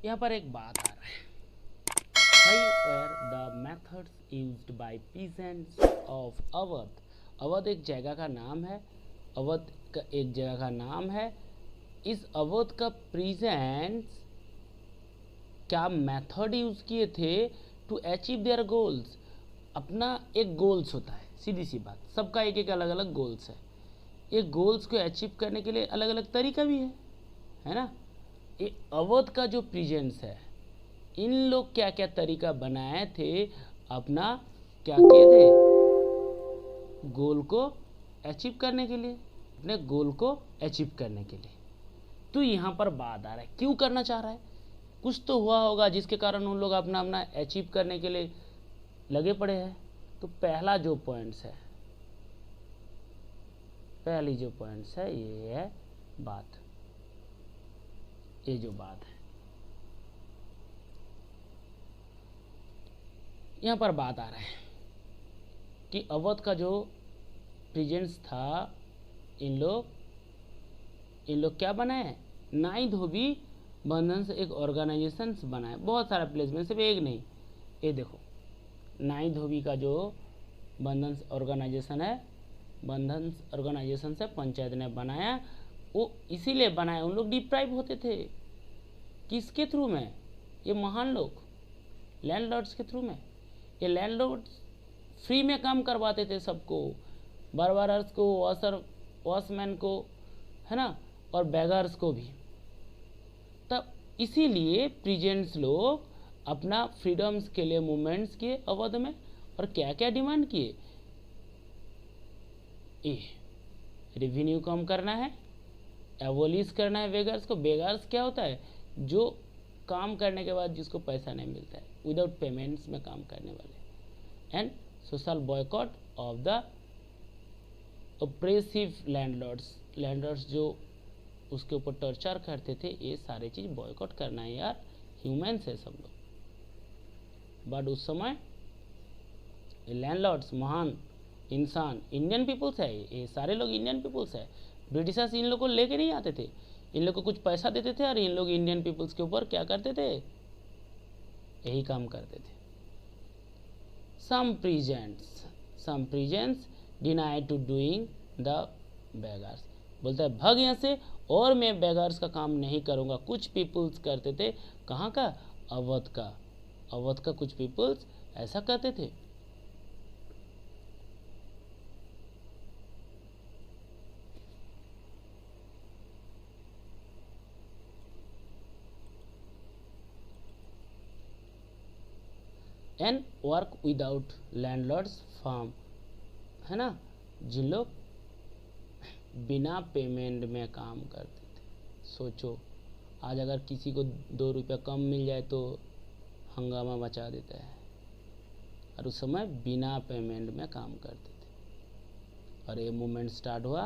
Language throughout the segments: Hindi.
यहाँ पर एक बात आ रहा है, Why were the methods used by peasants of Awadh? Awadh एक जगह का नाम है, अवध का एक जगह का नाम है। इस अवध का peasants क्या मेथड यूज किए थे टू अचीव देयर गोल्स? अपना एक गोल्स होता है, सीधी सी बात, सबका एक एक अलग अलग गोल्स है। ये गोल्स को अचीव करने के लिए अलग अलग तरीका भी है ना। ये अवध का जो प्रेजेंस है, इन लोग क्या क्या तरीका बनाए थे अपना क्या किए थे गोल को अचीव करने के लिए, अपने गोल को अचीव करने के लिए। तो यहाँ पर बात आ रहा है क्यों करना चाह रहा है, कुछ तो हुआ होगा जिसके कारण उन लोग अपना अपना अचीव करने के लिए लगे पड़े हैं। तो पहला जो पॉइंट्स है, पहली जो पॉइंट्स है ये है बात, ये जो बात है यहाँ पर बात आ रहा है कि अवध का जो प्रेजेंस था, इन लोग क्या बनाए, नाई धोबी बंधन से एक ऑर्गेनाइजेशन बनाए, बहुत सारा प्लेसमेंट, सिर्फ एक नहीं। ये देखो नाई धोबी का जो बंधन ऑर्गेनाइजेशन है, बंधन ऑर्गेनाइजेशन से पंचायत ने बनाया। वो इसीलिए बनाया, उन लोग डिप्राइव होते थे किसके थ्रू में, ये महान लोग लैंडलॉर्ड्स के थ्रू में। ये लैंडलॉर्ड्स फ्री में काम करवाते थे सबको, बारबारर्स को, वॉशमैन को, है ना, और बेगर्स को भी। तब इसीलिए प्रेजेंट्स लोग अपना फ्रीडम्स के लिए मूवमेंट्स किए अवध में, और क्या क्या डिमांड किए, रेवेन्यू कम करना है, एबोलिश करना है बेगर्स को। बेगर्स क्या होता है, जो काम करने के बाद जिसको पैसा नहीं मिलता है, विदाउट पेमेंट्स में काम करने वाले। And social boycott of the oppressive landlords जो उसके ऊपर टॉर्चर करते थे, ये सारे चीज़ बॉयकॉट करना है यार, ह्यूमंस है सब लोग। बट उस समय लैंडलॉर्ड्स महान इंसान इंडियन पीपल्स है, ये सारे लोग इंडियन पीपल्स है। ब्रिटिशर्स इन लोग को लेके नहीं आते थे, इन लोग को कुछ पैसा देते थे और इन लोग इंडियन पीपल्स के ऊपर क्या करते थे, यही काम करते थे। Some presents deny to doing the beggars, बोलता है भाग यहाँ से, और मैं बेगर्स का काम नहीं करूँगा। कुछ पीपल्स करते थे, कहाँ का, अवध का कुछ पीपल्स ऐसा करते थे। And work without landlords farm, है ना, जिन लोग बिना पेमेंट में काम करते थे। सोचो आज अगर किसी को 2 रुपया कम मिल जाए तो हंगामा मचा देता है, और उस समय बिना पेमेंट में काम करते थे। और ये मूवमेंट स्टार्ट हुआ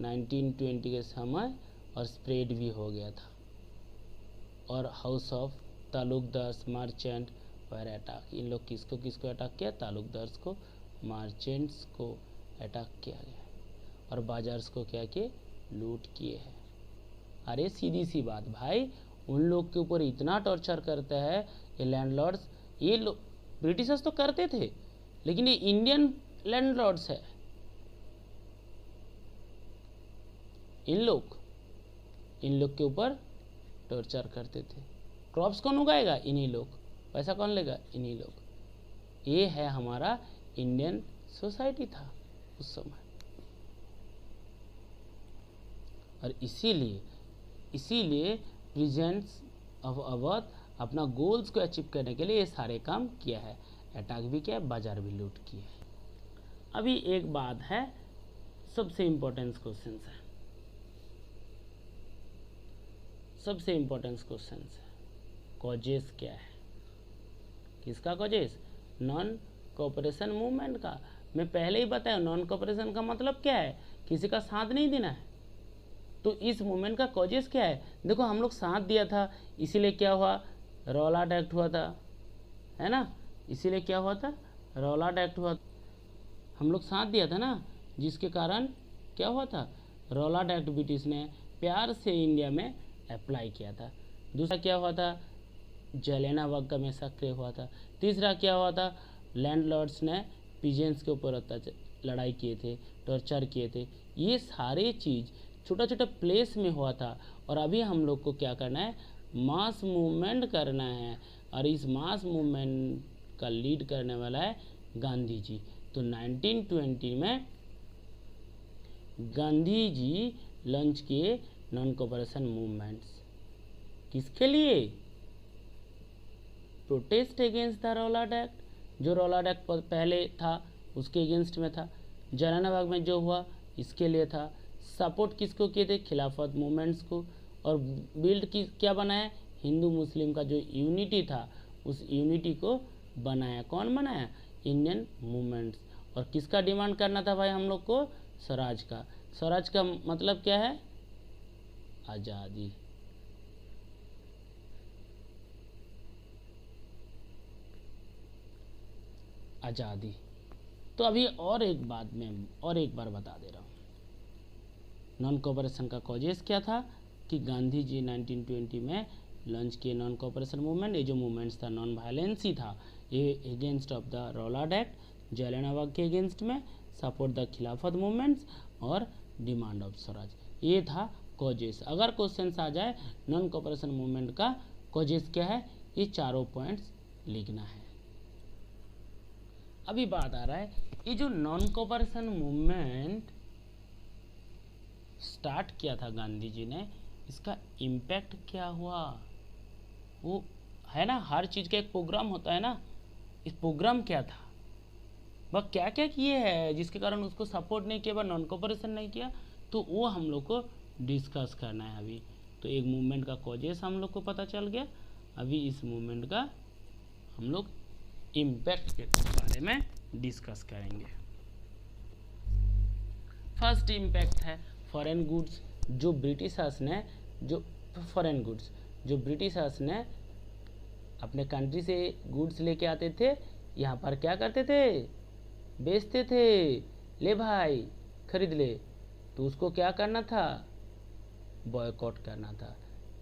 1920 के समय, और स्प्रेड भी हो गया था। और हाउस ऑफ तालुकदार्स मर्चेंट पर अटैक, इन लोग किसको अटैक किया, तालुकदार्स को, मर्चेंट्स को अटैक किया गया, और बाजार्स को क्या किए, लूट किए हैं। अरे सीधी सी बात भाई, उन लोग के ऊपर इतना टॉर्चर करता है ये लैंडलॉर्ड्स। ये लोग ब्रिटिशर्स तो करते थे, लेकिन ये इंडियन लैंडलॉर्ड्स है, इन लोग के ऊपर टॉर्चर करते थे। क्रॉप्स कौन उगाएगा, इन्हीं लोग, पैसा कौन लेगा, इन्हीं लोग। ये है हमारा इंडियन सोसाइटी था उस समय। और इसीलिए प्रेजेंट्स ऑफ अवध अपना गोल्स को अचीव करने के लिए ये सारे काम किया है, अटैक भी किया है, बाजार भी लूट किया है। अभी एक बात है, सबसे इम्पोर्टेंट क्वेश्चन है, कॉजेस क्या है, किसका कॉजेस, नॉन कोऑपरेशन मूवमेंट का। मैं पहले ही बताया नॉन कोऑपरेशन का मतलब क्या है, किसी का साथ नहीं देना है। तो इस मूवमेंट का कॉजेस क्या है, देखो हम लोग साथ दिया था, इसीलिए क्या हुआ, रौलाट एक्ट हुआ था, है ना, इसीलिए क्या हुआ था, रौलाट एक्ट हुआ। हम लोग साथ दिया था ना, जिसके कारण क्या हुआ था, रौलाट एक्ट ब्रिटिश ने प्यार से इंडिया में अप्लाई किया था। दूसरा क्या हुआ था, जलियांवाला बाग में सक्रिय हुआ था। तीसरा क्या हुआ था, लैंडलॉर्ड्स ने पीजेंट्स के ऊपर लड़ाई किए थे, टॉर्चर किए थे। ये सारे चीज़ छोटा छोटा प्लेस में हुआ था। और अभी हम लोग को क्या करना है, मास मूवमेंट करना है। और इस मास मूवमेंट का लीड करने वाला है गांधी जी। तो 1920 में गांधी जी लॉन्च किए नॉन कोऑपरेशन मूवमेंट्स। किसके लिए, protest against the Rowlatt act, जो रॉलार्ड एक्ट पहले था उसके अगेंस्ट में था। जलियांवाला बाग में जो हुआ इसके लिए था। सपोर्ट किसको किए थे, खिलाफत मूवमेंट्स को। और बिल्ड की क्या बनाया, हिंदू मुस्लिम का जो यूनिटी था उस यूनिटी को बनाया। कौन बनाया, इंडियन मूवमेंट्स। और किसका डिमांड करना था भाई हम लोग को, स्वराज का। स्वराज का मतलब क्या है, आज़ादी। आज़ादी। तो अभी और एक बात में और एक बार बता दे रहा हूँ, नॉन कोऑपरेशन का कॉजेस क्या था कि गांधी जी 1920 में लॉन्च किए नॉन कोऑपरेशन मूवमेंट। ये जो मूवमेंट्स था नॉन वायलेंस ही था, ये against of the Rowlatt Act, Jallianwala Bagh के अगेंस्ट में, सपोर्ट द खिलाफत मूवमेंट्स और डिमांड ऑफ स्वराज। ये था कॉजेस। अगर क्वेश्चन आ जाए नॉन कोऑपरेशन मूवमेंट का कॉजेस क्या है, ये चारों पॉइंट्स लिखना है। अभी बात आ रहा है, ये जो नॉन कोऑपरेशन मूवमेंट स्टार्ट किया था गांधी जी ने, इसका इम्पैक्ट क्या हुआ, वो है ना, हर चीज़ का एक प्रोग्राम होता है ना, इस प्रोग्राम क्या था, वह क्या क्या किए हैं जिसके कारण उसको सपोर्ट नहीं किया, नॉन कोऑपरेशन नहीं किया, तो वो हम लोग को डिस्कस करना है अभी। तो एक मूवमेंट का कॉजेस हम लोग को पता चल गया। अभी इस मूवमेंट का हम लोग इम्पैक्ट के बारे में डिस्कस करेंगे। फर्स्ट इम्पैक्ट है फॉरेन गुड्स। जो ब्रिटिशर्स ने जो फॉरेन गुड्स जो ब्रिटिशर्स ने अपने कंट्री से गुड्स लेके आते थे, यहाँ पर क्या करते थे, बेचते थे, ले भाई खरीद ले, तो उसको क्या करना था, बॉयकॉट करना था।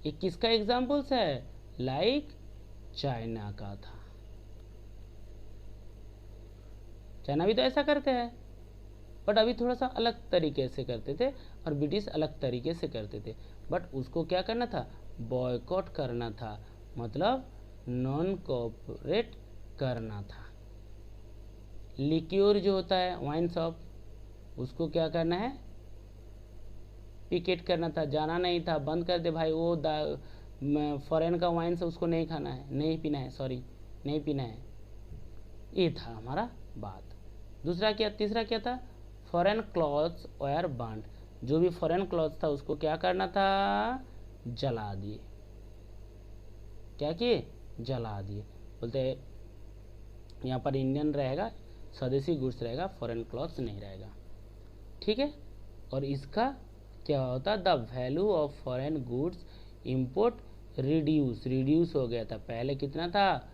ये किसका एग्जाम्पल्स है, लाइक चाइना का था। चाइना भी तो ऐसा करते हैं, बट अभी थोड़ा सा अलग तरीके से करते थे और ब्रिटिश अलग तरीके से करते थे। बट उसको क्या करना था, बॉयकॉट करना था, मतलब नॉन कोऑपरेट करना था। लिक्योर जो होता है वाइन शॉप, उसको क्या करना है, पिकेट करना था, जाना नहीं था, बंद कर दे भाई, वो फॉरेन का वाइन से उसको नहीं खाना है, नहीं पीना है, सॉरी नहीं पीना है। ये था हमारा बात। दूसरा क्या, तीसरा क्या था, फॉरेन क्लॉथ्स वेयर बर्न्ड। जो भी फॉरेन क्लॉथ्स था उसको क्या करना था, जला दिए। क्या किए, जला दिए। बोलते यहाँ पर इंडियन रहेगा, स्वदेशी गुड्स रहेगा, फॉरेन क्लॉथ्स नहीं रहेगा, ठीक है। और इसका क्या होता, the value of foreign goods import reduce हो गया था। पहले कितना था,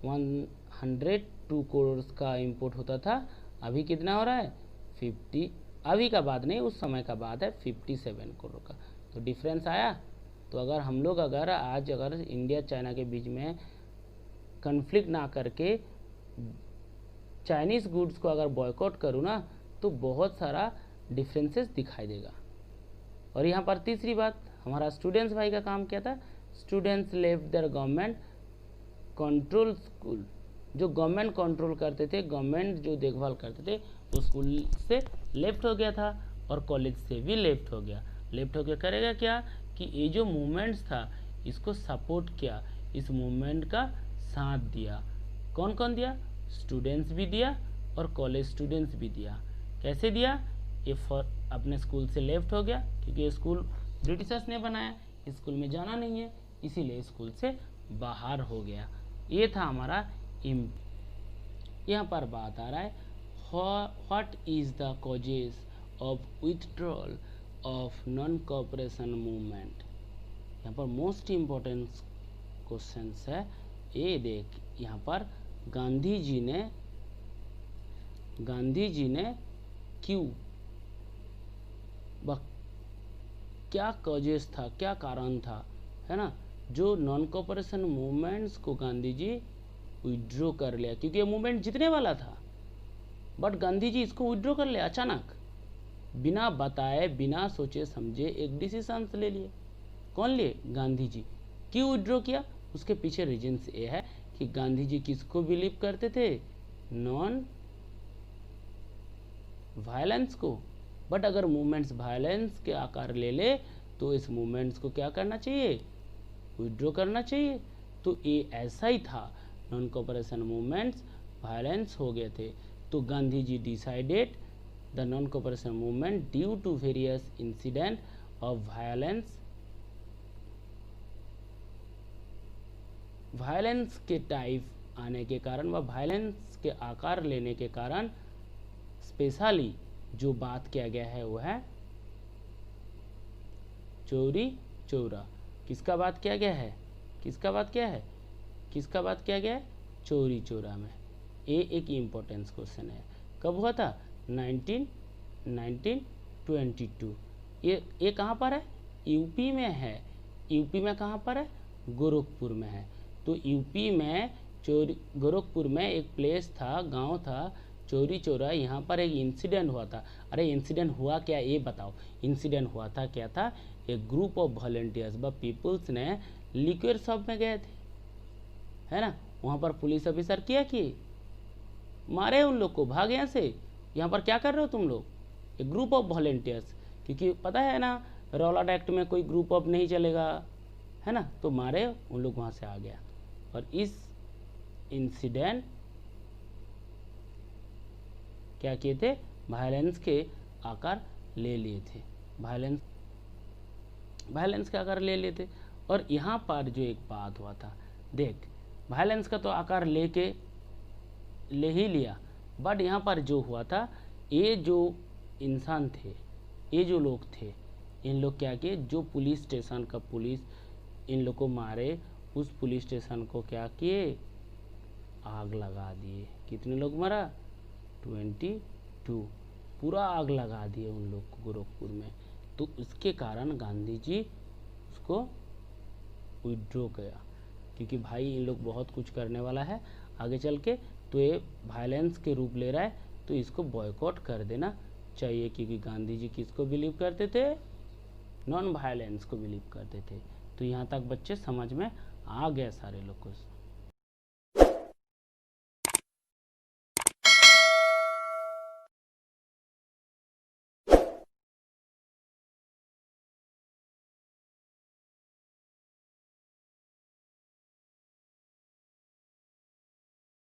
102 करोड़ का इंपोर्ट होता था, अभी कितना हो रहा है, 50, अभी का बात नहीं उस समय का बात है, 57 करोड़ का। तो डिफरेंस आया। तो अगर हम लोग आज इंडिया चाइना के बीच में कन्फ्लिक्ट ना करके चाइनीज़ गुड्स को अगर बॉयकॉट करूँ ना, तो बहुत सारा डिफरेंसेस दिखाई देगा। और यहाँ पर तीसरी बात, हमारा स्टूडेंट्स भाई का काम क्या था, students left there government control school. जो गवर्नमेंट कंट्रोल करते थे, गवर्नमेंट जो देखभाल करते थे, वो स्कूल से लेफ्ट हो गया था और कॉलेज से भी लेफ्ट हो गया। लेफ्ट होकर करेगा क्या कि ये जो मूवमेंट्स था इसको सपोर्ट किया, इस मूवमेंट का साथ दिया। कौन कौन दिया, स्टूडेंट्स भी दिया और कॉलेज स्टूडेंट्स भी दिया। कैसे दिया, ये अपने स्कूल से लेफ्ट हो गया क्योंकि ये स्कूल ब्रिटिशर्स ने बनाया, स्कूल में जाना नहीं है, इसीलिए स्कूल से बाहर हो गया। ये था हमारा यहाँ पर बात आ रहा है, what is the causes of withdrawal of non cooperation movement. यहाँ पर मोस्ट इम्पोर्टेंट क्वेश्चन है, ये देख यहाँ पर गांधी जी ने क्यों क्या कॉजेस था, क्या कारण था, है ना, जो नॉन कोऑपरेशन मूवमेंट्स को गांधी जी विड्रॉ कर लिया, क्योंकि ये मूवमेंट जीतने वाला था, बट गांधी जी इसको विड्रॉ कर लिया अचानक, बिना बताए, बिना सोचे समझे एक डिसीजन ले लिए। कौन लिए? गांधी जी। क्यों विड्रॉ किया? उसके पीछे रीजंस ये है कि गांधी जी किसको बिलीव करते थे? नॉन वायलेंस को। बट अगर मूवमेंट्स वायलेंस के आकार ले ले तो इस मूवमेंट्स को क्या करना चाहिए? विड्रॉ करना चाहिए। तो ये ऐसा ही था, नॉन कोऑपरेशन मूवमेंट्स वायलेंस हो गए थे, तो Gandhi ji decided the non cooperation movement due to various incident of violence, violence के टाइप आने के कारण व वायलेंस के आकार लेने के कारण स्पेशली जो बात किया गया है वो है चौरी चौरा। किसका बात किया गया है? किसका बात किया है? किसका बात किया गया है? चौरी चौरा में। ये एक इम्पोर्टेंस क्वेश्चन है। कब हुआ था? 1922। ये कहाँ पर है? यूपी में है। यूपी में कहाँ पर है? गोरखपुर में है। तो यूपी में गोरखपुर में एक प्लेस था, गांव था चौरी चौरा, यहाँ पर एक इंसिडेंट हुआ था। अरे इंसिडेंट हुआ क्या ये बताओ। इंसिडेंट हुआ था, क्या था? एक ग्रुप ऑफ वॉलंटियर्स व पीपल्स ने लिक्विड शॉप में गए थे, है ना, वहाँ पर पुलिस ऑफिसर किया कि मारे उन लोग को, भाग यहाँ से, यहाँ पर क्या कर रहे हो तुम लोग? एक ग्रुप ऑफ वॉलंटियर्स, क्योंकि पता है ना रॉलाट एक्ट में कोई ग्रुप ऑफ नहीं चलेगा, है ना, तो मारे उन लोग, वहाँ से आ गया। और इस इंसिडेंट क्या किए थे? वायलेंस के आकार ले लिए थे, वायलेंस के आकार ले लिए थे। और यहाँ पर जो एक बात हुआ था, देख वायलेंस का तो आकार ले ही लिया, बट यहाँ पर जो हुआ था, ये जो इंसान थे, ये जो लोग थे, इन लोग क्या किए? जो पुलिस स्टेशन का पुलिस इन लोग को मारे, उस पुलिस स्टेशन को क्या किए? आग लगा दिए। कितने लोग मरा? 22। पूरा आग लगा दिए उन लोग को गोरखपुर में। तो उसके कारण गांधी जी उसको विड्रॉ किया, क्योंकि भाई इन लोग बहुत कुछ करने वाला है आगे चल के, तो ये वायलेंस के रूप ले रहा है, तो इसको बॉयकॉट कर देना चाहिए। क्योंकि गांधी जी किसको बिलीव करते थे? नॉन वायलेंस को बिलीव करते थे। तो यहाँ तक बच्चे समझ में आ गए सारे लोग को।